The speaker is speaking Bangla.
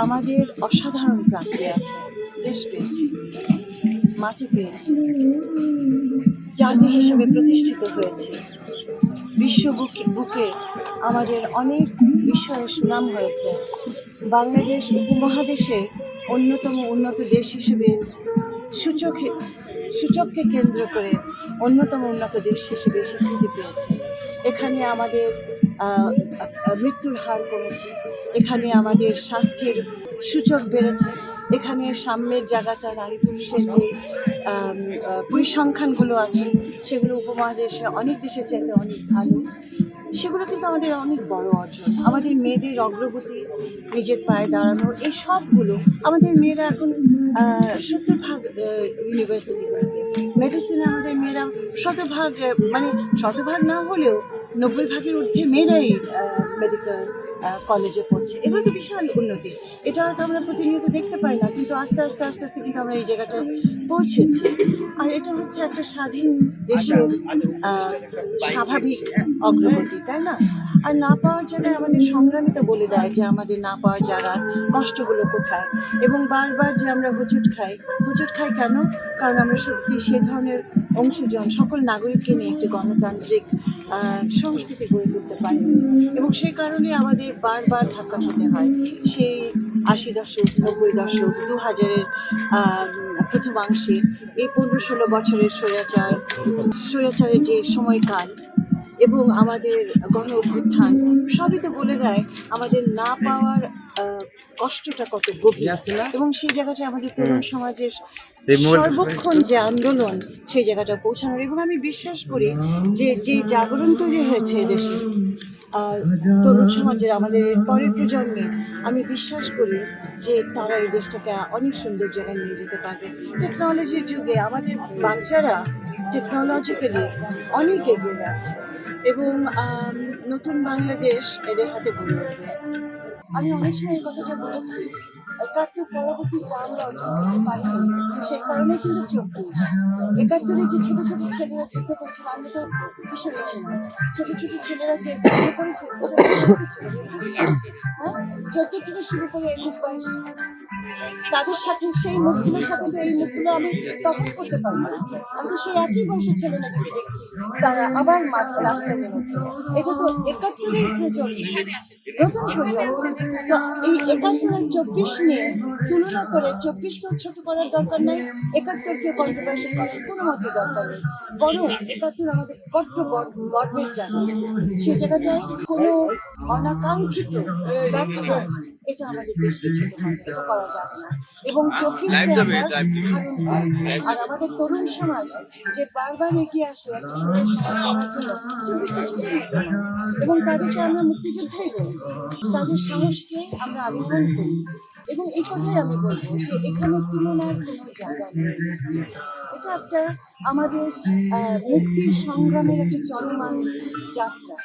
আমাদের অসাধারণ প্রাপ্তি আছে। দেশ পেয়েছি, মাটি পেয়েছি, জাতি হিসেবে প্রতিষ্ঠিত হয়েছি। বিশ্ব বুকে আমাদের অনেক বিষয়ে সুনাম হয়েছে। বাংলাদেশ উপমহাদেশের অন্যতম উন্নত দেশ হিসেবে সূচককে কেন্দ্র করে অন্যতম উন্নত দেশ হিসেবে স্বীকৃতি পেয়েছে। এখানে আমাদের মৃত্যুর হার কমেছে, এখানে আমাদের স্বাস্থ্যের সূচক বেড়েছে, এখানে সাম্যের জায়গাটা নারী পুরুষের যে পরিসংখ্যানগুলো আছে সেগুলো উপমহাদেশে অনেক দেশের চাইতে অনেক ভালো। সেগুলো কিন্তু আমাদের অনেক বড় অর্জন। আমাদের মেয়েদের অগ্রগতি, নিজের পায়ে দাঁড়ানো, এই সবগুলো আমাদের মেয়েরা এখন 70% ইউনিভার্সিটিগুলোতে, মেডিসিনে আমাদের মেয়েরা শতভাগ, মানে শতভাগ না হলেও 90% ঊর্ধ্বে মেয়েরাই মেডিকেল কলেজে পড়ছে। এগুলো তো বিশাল উন্নতি। এটা হয়তো আমরা প্রতিনিয়ত দেখতে পাই না, কিন্তু আস্তে আস্তে আস্তে আস্তে কিন্তু আমরা এই জায়গাটায় পৌঁছেছি। আর এটা হচ্ছে একটা স্বাধীন দেশের স্বাভাবিক অগ্রগতি, তাই না? আর না পাওয়ার জায়গায় আমাদের সংগ্রামী তো বলে দেয় যে আমাদের না পাওয়ার জায়গা, কষ্টগুলো কোথায়। এবং বারবার যে আমরা হোঁচট খাই কেন? কারণ আমরা সত্যি সে ধরনের অংশীজন, সকল নাগরিককে নিয়ে একটি গণতান্ত্রিক সংস্কৃতি গড়ে তুলতে পারিনি। এবং সেই কারণে আমাদের বারবার ধাক্কা খেতে হয়। সেই 80 দশক, 90 দশক, 2000-এর প্রথমাংশে এই 15-16 বছরের স্বৈরাচারের যে সময়কাল এবং আমাদের গণ অভ্যুত্থান সবই তো বলে দেয় আমাদের না পাওয়ার কষ্টটা কত গভীর। এবং সেই জায়গাটায় আমাদের তরুণ সমাজের সর্বক্ষণ যে আন্দোলন, সেই জায়গাটা পৌঁছানোর। এবং আমি বিশ্বাস করি যে জাগরণ তৈরি হয়েছে এদেশে তরুণ সমাজের, আমাদের পরের প্রজন্মে, আমি বিশ্বাস করি যে তারা এই দেশটাকে অনেক সুন্দর জায়গায় নিয়ে যেতে পারবে। টেকনোলজির যুগে আমাদের বাচ্চারা টেকনোলজিক্যালি অনেক এগিয়ে যাচ্ছে এবং নতুন বাংলাদেশ এদের হাতে গড়ে উঠবে। আমি অনেক সময় এই কথাটা বলেছি, 71 পরবর্তী যা আমরা অর্জন করতে পারিনি সেই কারণে কিন্তু 74 যে ছোট ছোট ছেলেরা যুদ্ধ করেছিল, আমরা তো কিশোরী ছিলাম, ছোট ছোট ছেলেরা যে যুদ্ধ করেছিল হ্যাঁ, 14 থেকে শুরু করে 21-22, তাদের সাথে সেই মুখগুলোর সাথে তো এই মুখগুলো আমি তফাৎ করতে পারি না। আমি তো সেই একই বয়সের ছেলেমেয়েদেরকে দেখছি, তারা আবার রাস্তায় নেমেছে। এটা তো 71-এর প্রজন্ম, নতুন প্রজন্ম। তো এই 71 আর 24 নিয়ে তুলনা করে 24-কেও ছোট করার দরকার নাই, 71-কে কন্ট্রোভার্সি করার কোনো মতেই দরকার নেই। বরং 71 আমাদের বড্ড গর্বের জায়গা। সেই জায়গাটায় কোনো অনাকাঙ্ক্ষিত ব্যাখ্যা এটা আমাদের দেশকে ছোট করে, এটা করা যাবে না। এবং 24-কে আমরা ধারণ করি। আর আমাদের তরুণ সমাজ যে বারবার এগিয়ে আসে একটা সুন্দর সমাজ করার জন্য, 24টা সেটা নিতে না। এবং তাদেরকে আমরা মুক্তিযোদ্ধাই বলি, তাদের সাহসকে আমরা আলিঙ্গন করি। এবং এই কথাই আমি বলবো যে এখানে তুলনার কোনো জায়গা নেই। এটা একটা আমাদের মুক্তির সংগ্রামের একটা চলমান যাত্রা।